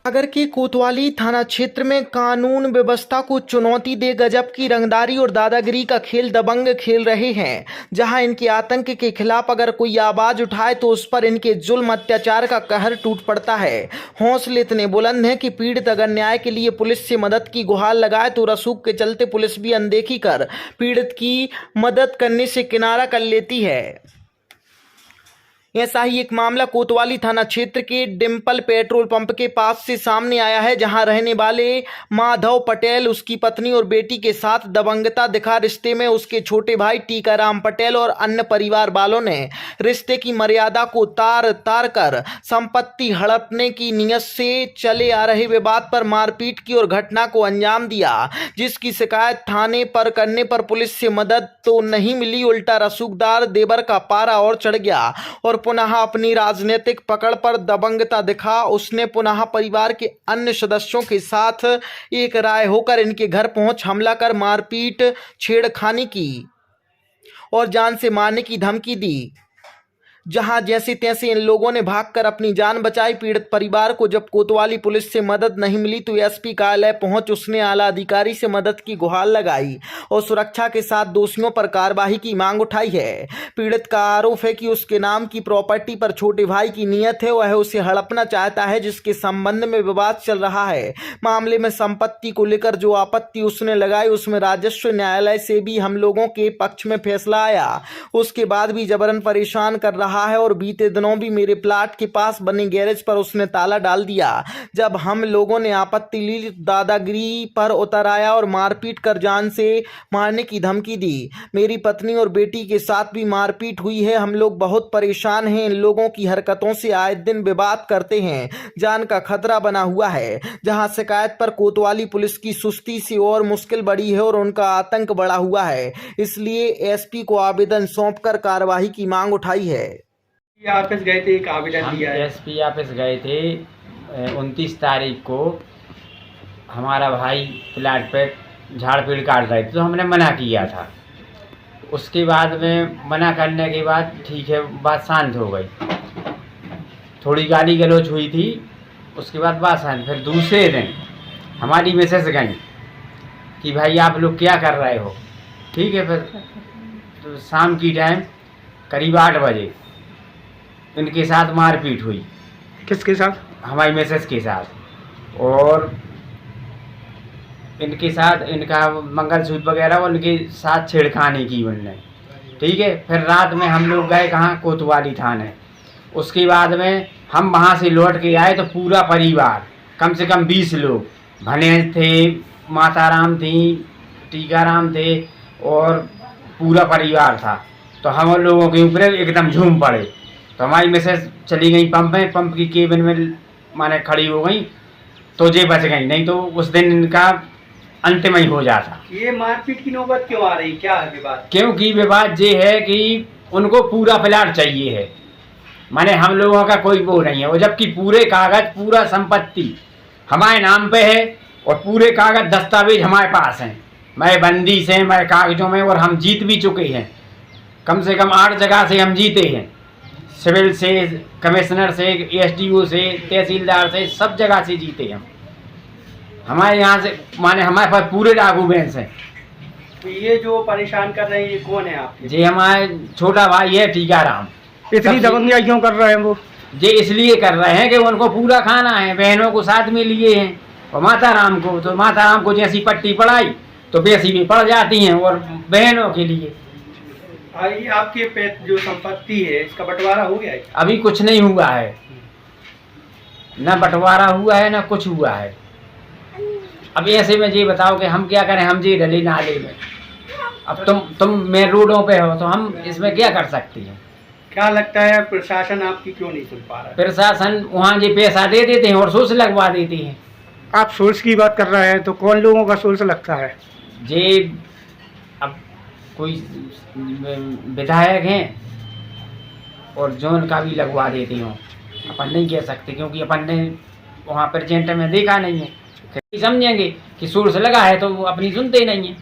सागर के कोतवाली थाना क्षेत्र में कानून व्यवस्था को चुनौती दे गजब की रंगदारी और दादागिरी का खेल दबंग खेल रहे हैं। जहां इनके आतंक के खिलाफ अगर कोई आवाज उठाए तो उस पर इनके जुल्म अत्याचार का कहर टूट पड़ता है। हौसले इतने बुलंद हैं कि पीड़ित अगर न्याय के लिए पुलिस से मदद की गुहार लगाए तो रसूख के चलते पुलिस भी अनदेखी कर पीड़ित की मदद करने से किनारा कर लेती है। ऐसा ही एक मामला कोतवाली थाना क्षेत्र के डिंपल पेट्रोल पंप के पास से सामने आया है, जहां रहने वाले माधव पटेल उसकी पत्नी और बेटी के साथ दबंगता दिखा रिश्ते में उसके छोटे भाई टीकाराम पटेल और अन्य परिवार वालों ने रिश्ते की मर्यादा को तार तार कर संपत्ति हड़पने की नीयत से चले आ रहे विवाद पर मारपीट की और घटना को अंजाम दिया, जिसकी शिकायत थाने पर करने पर पुलिस से मदद तो नहीं मिली, उल्टा रसूखदार देवर का पारा और चढ़ गया और पुनः अपनी राजनीतिक पकड़ पर दबंगता दिखा। उसने पुनः परिवार के अन्य सदस्यों के साथ एक राय होकर इनके घर पहुंच हमला कर मारपीट, छेड़खानी की और जान से मारने की धमकी दी। जहां जैसे तैसे इन लोगों ने भागकर अपनी जान बचाई। पीड़ित परिवार को जब कोतवाली पुलिस से मदद नहीं मिली तो एसपी कार्यालय पहुंच उसने आला अधिकारी से मदद की गुहार लगाई और सुरक्षा के साथ दोषियों पर कार्रवाई की मांग उठाई है। पीड़ित का आरोप है कि उसके नाम की प्रॉपर्टी पर छोटे भाई की नीयत है, वह उसे हड़पना चाहता है, जिसके संबंध में विवाद चल रहा है। मामले में संपत्ति को लेकर जो आपत्ति उसने लगाई उसमें राजस्व न्यायालय से भी हम लोगों के पक्ष में फैसला आया। उसके बाद भी जबरन परेशान कर रहा है और बीते दिनों भी मेरे प्लाट के पास बने गैरेज पर उसने ताला डाल दिया। जब हम लोगों ने आपत्ति ली, दादागिरी पर उतर आया और मारपीट कर जान से मारने की धमकी दी। मेरी पत्नी और बेटी के साथ भी मारपीट हुई है। हम लोग बहुत परेशान हैं। इन लोगों की हरकतों से आए दिन विवाद करते हैं, जान का खतरा बना हुआ है। जहां शिकायत पर कोतवाली पुलिस की सुस्ती से और मुश्किल बढ़ी है और उनका आतंक बढ़ा हुआ है, इसलिए एसपी को आवेदन सौंपकर कार्रवाई की मांग उठाई है। ऑफिस गए थे, एक आवेदन दिया है। एसपी ऑफिस गए थे 29 तारीख को। हमारा भाई प्लाट पे झाड़ पेड़ काट रहे थे तो हमने मना किया था। उसके बाद में मना करने के बाद ठीक है, बात शांत हो गई। थोड़ी गाली गलौज हुई थी, उसके बाद बात शांत। फिर दूसरे दिन हमारी मैसेज गई कि भाई आप लोग क्या कर रहे हो। ठीक है, फिर तो शाम की टाइम करीब 8 बजे इनके साथ मारपीट हुई। किसके साथ? हमारी मैसेज के साथ। और इनके साथ इनका मंगलसूत्र वगैरह उनके साथ छेड़खानी की उनने। ठीक है, फिर रात में हम लोग गए कहाँ, कोतवाली थाने। उसके बाद में हम वहाँ से लौट के आए तो पूरा परिवार, कम से कम 20 लोग, भनेज थे, माताराम थी, टीकाराम थे और पूरा परिवार था। तो हम लोगों के ऊपर एकदम झूम पड़े। तो हमारी मैसेज चली गई पंप में, पंप की केबिन में माने खड़ी हो गई तो जे बच गई, नहीं तो उस दिन इनका अंतिम ही हो जाता। ये मारपीट की नौबत क्यों आ रही, क्या है विवाद? क्योंकि विवाद ये है कि उनको पूरा प्लाट चाहिए है, माने हम लोगों का कोई वो नहीं है। और जबकि पूरे कागज, पूरा संपत्ति हमारे नाम पे है और पूरे कागज दस्तावेज हमारे पास हैं, मैं बंदी से, मैं कागजों में, और हम जीत भी चुके हैं। कम से कम 8 जगह से हम जीते हैं, सिविल से, कमिश्नर से, एसडीओ से, तहसीलदार से, सब जगह से जीते हम। हमारे यहाँ से माने हमारे पास पूरे डॉक्यूमेंट्स हैं। तो ये जो परेशान कर रहे हैं ये कौन है आपके? जी हमारे छोटा भाई है टीकाराम। इतनी दबंगियाँ क्यों कर रहे हैं वो? ये इसलिए कर रहे हैं कि उनको पूरा खाना है, बहनों को साथ में लिए हैं और माताराम को। तो माताराम को जैसी पट्टी पड़ाई तो वैसी भी पड़ जाती हैं, और बहनों के लिए। ये आपके पे जो संपत्ति है इसका बंटवारा हो गया है? अभी कुछ नहीं हुआ है, ना बंटवारा हुआ है ना कुछ हुआ है। अब ऐसे में ये बताओ कि हम क्या करें, हम जी डले नाले में। अब तुम मेन रोडों पे हो तो हम इसमें क्या कर सकते हैं? क्या लगता है प्रशासन आपकी क्यों नहीं सुन पा रहा है? प्रशासन वहाँ जी पैसा दे देते हैं और सोर्स लगवा देते हैं। आप सोर्स की बात कर रहे हैं तो कौन लोगों का सोर्स लगता है? जे अब कोई विधायक हैं और जोन का भी लगवा देते हो, अपन नहीं कह सकते क्योंकि अपन ने वहाँ प्रेजेंट में देखा नहीं है। समझेंगे कि सोर्स लगा है तो वो अपनी सुनते ही नहीं है।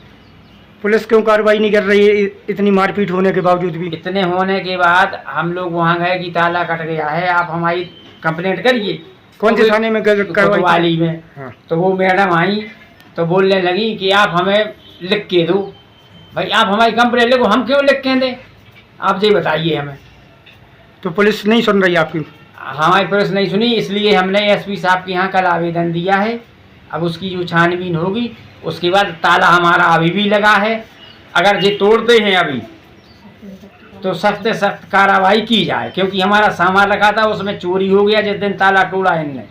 पुलिस क्यों कार्रवाई नहीं कर रही है इतनी मारपीट होने के बावजूद भी? इतने होने के बाद हम लोग वहाँ गए कि ताला कट गया है, आप हमारी कंप्लेंट करिए। कौन से थाने में करवाई थी? कोतवाली में। हाँ। तो वो मैडम आई तो बोलने लगी कि आप हमें लिख के दो। भाई आप हमारी कंप्लेंट लिखो, हम क्यों लिख के दें, आप ये बताइए हमें। तो पुलिस नहीं सुन रही आपकी? हमारी पुलिस नहीं सुनी, इसलिए हमने एसपी साहब के यहाँ कल आवेदन दिया है। अब उसकी जो छानबीन होगी उसके बाद ताला हमारा अभी भी लगा है, अगर ये तोड़ते हैं अभी तो सख्त से सख्त कार्रवाई की जाए, क्योंकि हमारा सामान रखा था उसमें चोरी हो गया जिस दिन ताला तोड़ा इनने।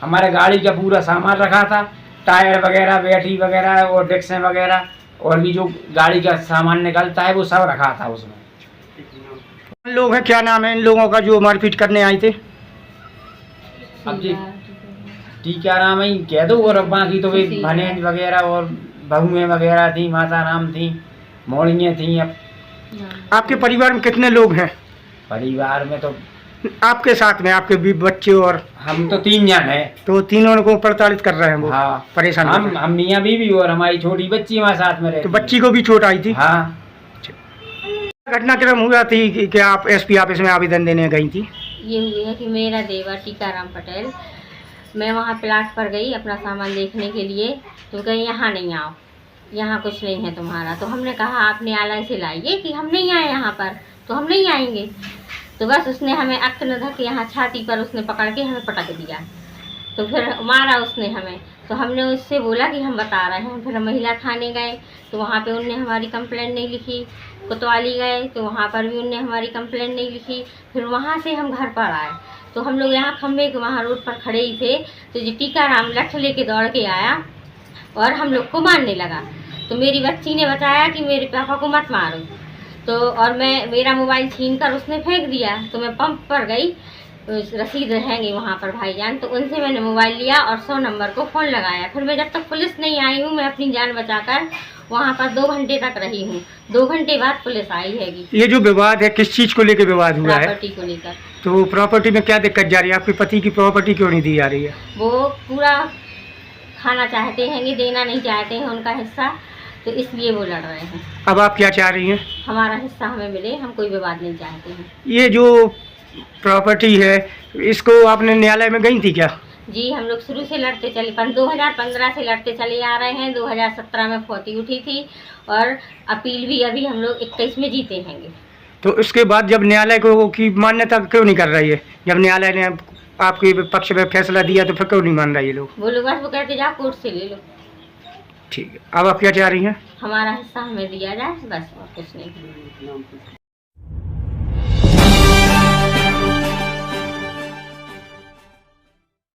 हमारे गाड़ी का पूरा सामान रखा था, टायर वगैरह, बैटरी वगैरह और डिक्सें वगैरह और भी जो गाड़ी का सामान निकलता है वो सब रखा था उसमें। लोग हैं, क्या नाम है इन लोगों का जो मारपीट करने आए थे? अब जी टीकाराम ही कह दो, और बाकी तो वे भनेज वगैरह और बहुएं वगैरह थी, माता राम थी, मोड़ियाँ थी। अब आपके परिवार में कितने लोग हैं? परिवार में तो आपके साथ में आपके भी बच्चे और? हम तो 3 जन हैं। तो तीनों को प्रताड़ित कर रहे हैं वो? हाँ, परेशान कर रहे हैं। हम मियाँ बीवी और हमारी छोटी बच्ची हमारे साथ में रहती तो है। बच्ची को भी चोट आई थी? हाँ। घटनाक्रम हुआ थी कि आप एसपी ऑफिस में आवेदन देने गई थी? ये हुई है कि मेरा देवर टीकाराम पटेल, मैं वहाँ प्लाट पर गई अपना सामान देखने के लिए, तो कहीं यहाँ नहीं आओ, यहाँ कुछ नहीं है तुम्हारा। तो हमने कहा आप न्यायालय से लाइए कि हम नहीं आए यहाँ पर, तो हम नहीं आएंगे। तो बस उसने हमें अक्त न धक यहाँ छाती पर उसने पकड़ के हमें पटक दिया, तो फिर मारा उसने हमें। तो हमने उससे बोला कि हम बता रहे हैं। फिर हम महिला थाने गए तो वहाँ पे उनने हमारी कंप्लेंट नहीं लिखी। कोतवाली गए तो वहाँ पर भी उनने हमारी कंप्लेंट नहीं लिखी। फिर वहाँ से हम घर पर आए तो हम लोग यहाँ खम्भे के वहाँ रोड पर खड़े ही थे, तो जो टीकाराम लठ लेके दौड़ के आया और हम लोग को मारने लगा। तो मेरी बच्ची ने बताया कि मेरे पापा को मत मारो, तो और मेरा मोबाइल छीन कर उसने फेंक दिया। तो मैं पंप पर गई, रसीद रहेंगे वहाँ पर भाईजान, तो उनसे मैंने मोबाइल लिया और 100 नंबर को फ़ोन लगाया। फिर मैं जब तक पुलिस नहीं आई हूँ, मैं अपनी जान बचाकर वहाँ पर 2 घंटे तक रही हूँ। 2 घंटे बाद पुलिस आई हैगी। ये जो विवाद है किस चीज़ को लेकर विवाद हुआ है? प्रॉपर्टी को लेकर। तो प्रॉपर्टी में क्या दिक्कत जा रही है? आपके पति की प्रॉपर्टी क्यों नहीं दी जा रही है? वो पूरा खाना चाहते हैं, देना नहीं चाहते हैं उनका हिस्सा, तो इसलिए वो लड़ रहे हैं। अब आप क्या चाह रही हैं? हमारा हिस्सा हमें मिले, हम कोई विवाद नहीं चाहते हैं। ये जो प्रॉपर्टी है इसको आपने न्यायालय में गई थी क्या? जी, हम लोग शुरू से लड़ते चले, 2015 से लड़ते चले आ रहे हैं। 2017 में फौती उठी थी और अपील भी अभी हम लोग 21 में जीते हैंगे। तो उसके बाद जब न्यायालय को की मान्यता क्यों नहीं कर रही है? जब न्यायालय ने आपके पक्ष में फैसला दिया तो फिर क्यों नहीं मान रहा ये लोग? वो लोग बस वो कहते जाओ कोर्ट से ले लो। ठीक है, अब आप क्या चाह रही हैं? हमारा हिस्सा हमें दिया जाए, बस और कुछ नहीं।